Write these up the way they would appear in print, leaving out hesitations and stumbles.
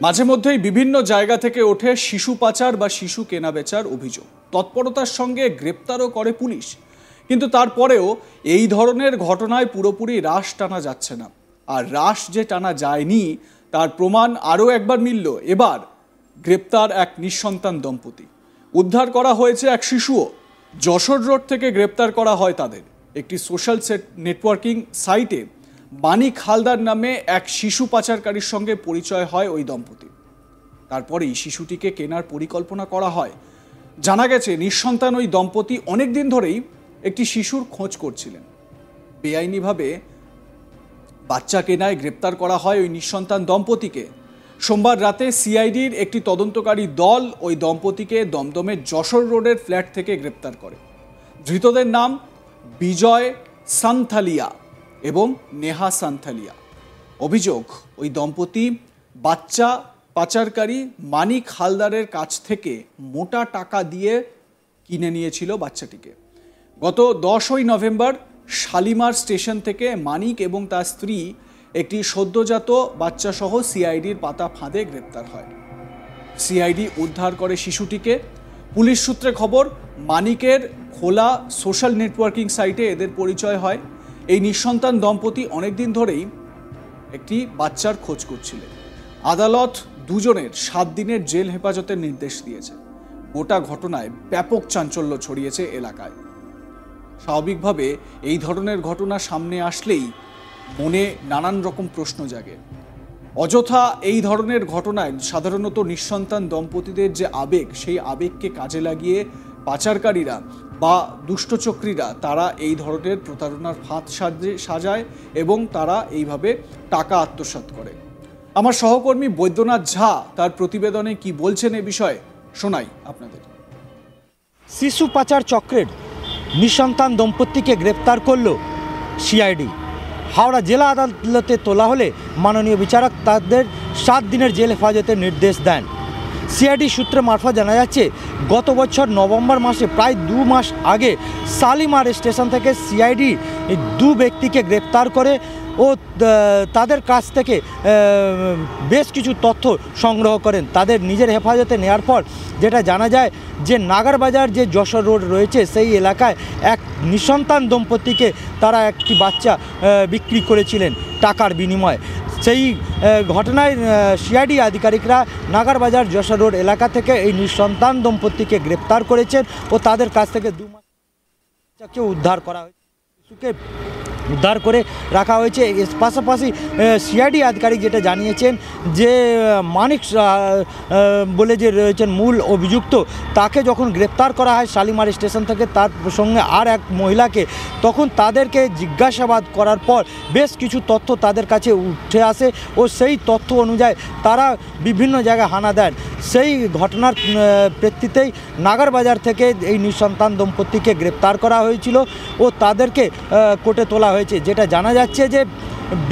মাঝে মধ্যেই বিভিন্ন জায়গা থেকে ওঠে শিশু পাচার বা শিশু কেনাবেচার অভিযোগ। তৎপরতার সঙ্গে গ্রেপ্তারও করে পুলিশ, কিন্তু তারপরেও এই ধরনের ঘটনায় পুরোপুরি রাশ টানা যাচ্ছে না। আর রাশ যে টানা যায়নি তার প্রমাণ আরও একবার মিলল। এবার গ্রেপ্তার এক নিঃসন্তান দম্পতি, উদ্ধার করা হয়েছে এক শিশুও। যশোর রোড থেকে গ্রেপ্তার করা হয় তাদের। একটি সোশ্যাল নেটওয়ার্কিং সাইটে মানিক হালদার নামে এক শিশু পাচারকারীর সঙ্গে পরিচয় হয় ওই দম্পতি। তারপরেই শিশুটিকে কেনার পরিকল্পনা করা হয়। জানা গেছে নিঃসন্তান ওই দম্পতি অনেক দিন ধরেই একটি শিশুর খোঁজ করছিলেন। বেআইনিভাবে বাচ্চা কেনায় গ্রেপ্তার করা হয় ওই নিঃসন্তান দম্পতিকে। সোমবার রাতে সিআইডির একটি তদন্তকারী দল ওই দম্পতিকে দমদমের যশোর রোডের ফ্ল্যাট থেকে গ্রেপ্তার করে। ধৃতদের নাম বিজয় সান্থালিয়া এবং নেহা সান্থালিয়া। অভিযোগ, ওই দম্পতি বাচ্চা পাচারকারী মানিক হালদারের কাছ থেকে মোটা টাকা দিয়ে কিনে নিয়েছিল বাচ্চাটিকে। গত 10ই নভেম্বর শালিমার স্টেশন থেকে মানিক এবং তার স্ত্রী একটি সদ্যজাত বাচ্চাসহ সিআইডির পাতা ফাঁদে গ্রেপ্তার হয়। সিআইডি উদ্ধার করে শিশুটিকে। পুলিশ সূত্রে খবর, মানিকের খোলা সোশ্যাল নেটওয়ার্কিং সাইটে এদের পরিচয় হয়। এই নিঃসন্তান দম্পতি অনেকদিন ধরেই একটি বাচ্চার খোঁজ করছিলেন। আদালত দুজনের 7 দিনের জেল হেফাজতের নির্দেশ দিয়েছে। গোটা ঘটনায় ব্যাপক চাঞ্চল্য ছড়িয়েছে এলাকায়। স্বাভাবিকভাবে এই ধরনের ঘটনা সামনে আসলেই মনে নানান রকম প্রশ্ন জাগে। অযথা এই ধরনের ঘটনায় সাধারণত নিঃসন্তান দম্পতিদের যে আবেগ, সেই আবেগকে কাজে লাগিয়ে পাচারকারীরা বা দুষ্টচক্রীরা তারা এই ধরনের প্রতারণার ফাঁদ সাজায় এবং তারা এইভাবে টাকা আত্মসাৎ করে। আমার সহকর্মী বৈদ্যনাথ ঝা তার প্রতিবেদনে কি বলছেন এ বিষয়ে শোনাই আপনাদের। শিশু পাচার চক্রের নিঃসন্তান দম্পতিকে গ্রেপ্তার করল সিআইডি। হাওড়া জেলা আদালতে তোলা হলে মাননীয় বিচারক তাদের 7 দিনের জেল হেফাজতের নির্দেশ দেন। সিআইডি সূত্রে মারফত জানা যাচ্ছে, গত বছর নভেম্বর মাসে প্রায় 2 মাস আগে শালিমার স্টেশন থেকে সিআইডি 2 ব্যক্তিকে গ্রেপ্তার করে ও তাদের কাছ থেকে বেশ কিছু তথ্য সংগ্রহ করেন। তাদের নিজের হেফাজতে নেওয়ার পর যেটা জানা যায় যে নাগারবাজার যে যশোর রোড রয়েছে সেই এলাকায় এক নিঃসন্তান দম্পতিকে তারা একটি বাচ্চা বিক্রি করেছিলেন টাকার বিনিময়ে। সেই ঘটনায় সিআইডি আধিকারিকরা নাগারবাজার যশোর রোড এলাকা থেকে এই নিঃসন্তান দম্পতিকে গ্রেপ্তার করেছেন ও তাদের কাছ থেকে 2 মাস বাচ্চাকে উদ্ধার করা হয়েছে। শিশুকে উদ্ধার করে রাখা হয়েছে। এর পাশাপাশি সিআইডি আধিকারিক যেটা জানিয়েছেন যে মানিক বলে যে রয়েছেন মূল অভিযুক্ত, তাকে যখন গ্রেপ্তার করা হয় শালিমার স্টেশন থেকে তার সঙ্গে আর এক মহিলাকে, তখন তাদেরকে জিজ্ঞাসাবাদ করার পর বেশ কিছু তথ্য তাদের কাছে উঠে আসে ও সেই তথ্য অনুযায়ী তারা বিভিন্ন জায়গায় হানা দেন। সেই ঘটনার প্রেক্ষিতেই নাগারবাজার থেকে এই নিঃসন্তান দম্পতিকে গ্রেপ্তার করা হয়েছিল ও তাদেরকে কোর্টে তোলা হয়েছে। যেটা জানা যাচ্ছে যে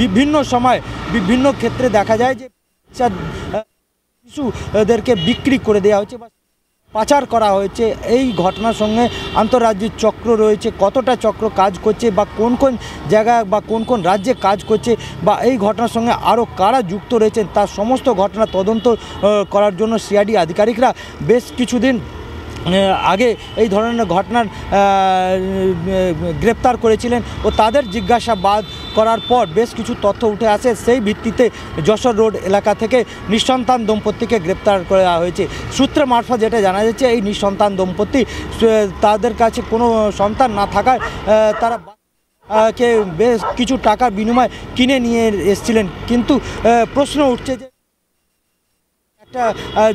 বিভিন্ন সময় বিভিন্ন ক্ষেত্রে দেখা যায় যে শিশুদেরকে বিক্রি করে দেওয়া হয়েছে বা পাচার করা হয়েছে। এই ঘটনার সঙ্গে আন্তঃরাজ্যিক চক্র রয়েছে, কতটা চক্র কাজ করছে বা কোন কোন জায়গায় বা কোন কোন রাজ্যে কাজ করছে বা এই ঘটনার সঙ্গে আরও কারা যুক্ত রয়েছেন তার সমস্ত ঘটনা তদন্ত করার জন্য সিআইডি আধিকারিকরা বেশ কিছুদিন আগে এই ধরনের ঘটনার গ্রেপ্তার করেছিলেন ও তাদের জিজ্ঞাসাবাদ করার পর বেশ কিছু তথ্য উঠে আসে। সেই ভিত্তিতে যশোর রোড এলাকা থেকে নিঃসন্তান দম্পতিকে গ্রেপ্তার করা হয়েছে। সূত্রে মারফত যেটা জানা যাচ্ছে, এই নিঃসন্তান দম্পতি তাদের কাছে কোনো সন্তান না থাকায় তারা কে বেশ কিছু টাকার বিনিময়ে কিনে নিয়ে এসেছিলেন। কিন্তু প্রশ্ন উঠছে যে একটা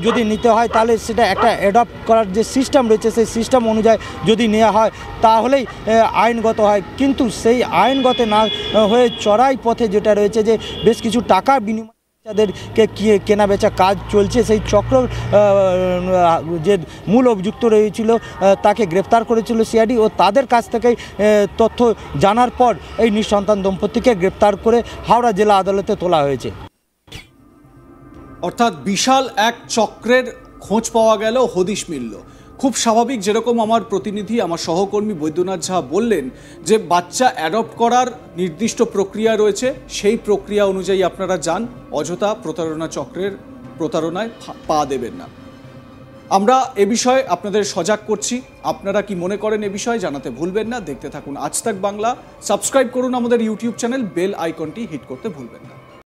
যদি নিতে হয় তাহলে সেটা একটা অ্যাডপ্ট করার যে সিস্টেম রয়েছে সেই সিস্টেম অনুযায়ী যদি নেওয়া হয় তাহলেই আইনগত হয়। কিন্তু সেই আইনগত না হয়ে চড়াই পথে যেটা রয়েছে যে বেশ কিছু টাকার বিনিময়ে বাচ্চাদেরকে কেনা বেচা কাজ চলছে, সেই চক্র যে মূল অভিযুক্ত রয়েছিল তাকে গ্রেপ্তার করেছিল সিআইডি ও তাদের কাছ থেকেই তথ্য জানার পর এই নিঃসন্তান দম্পতিকে গ্রেপ্তার করে হাওড়া জেলা আদালতে তোলা হয়েছে। অর্থাৎ বিশাল এক চক্রের খোঁজ পাওয়া গেল, হদিশ মিলল। খুব স্বাভাবিক, যেরকম আমার প্রতিনিধি আমার সহকর্মী বৈদ্যনাথ ঝা বললেন যে বাচ্চা অ্যাডপ্ট করার নির্দিষ্ট প্রক্রিয়া রয়েছে, সেই প্রক্রিয়া অনুযায়ী আপনারা যান। অযথা প্রতারণা চক্রের প্রতারণায় পা দেবেন না। আমরা এ বিষয়ে আপনাদের সজাগ করছি। আপনারা কি মনে করেন এ বিষয়ে জানাতে ভুলবেন না। দেখতে থাকুন আজ তাক বাংলা। সাবস্ক্রাইব করুন আমাদের ইউটিউব চ্যানেল, বেল আইকনটি হিট করতে ভুলবেন না।